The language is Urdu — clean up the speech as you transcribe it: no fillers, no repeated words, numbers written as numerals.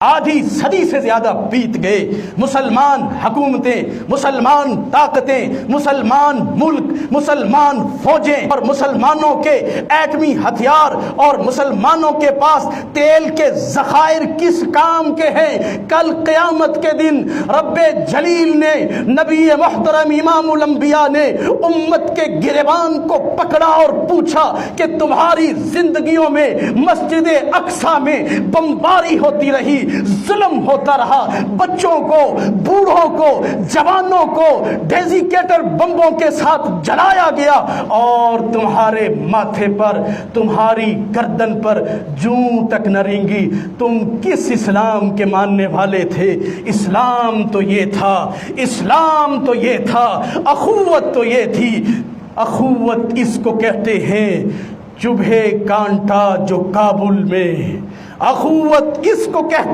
آدھی صدی سے زیادہ بیت گئے، مسلمان حکومتیں، مسلمان طاقتیں، مسلمان ملک، مسلمان فوجیں اور مسلمانوں کے ایٹمی ہتھیار اور مسلمانوں کے پاس تیل کے ذخائر کس کام کے ہیں؟ کل قیامت کے دن رب جلیل نے، نبی محترم امام الانبیاء نے امت کے گریبان کو پکڑا اور پوچھا کہ تمہاری زندگیوں میں مسجد اقصی میں بمباری ہوتی رہی، ظلم ہوتا رہا، بچوں کو، بوڑھوں کو، جوانوں کو ڈیزیکیٹر بمبوں کے ساتھ جلایا گیا، اور تمہارے ماتھے پر، تمہاری گردن پر جوں تک نہ رینگی۔ تم کس اسلام کے ماننے والے تھے؟ اسلام تو یہ تھا، اسلام تو یہ تھا، اخوت تو یہ تھی۔ اخوت اس کو کہتے ہیں چبھے کانٹا جو کابل میں، اخوت اس کو کہتے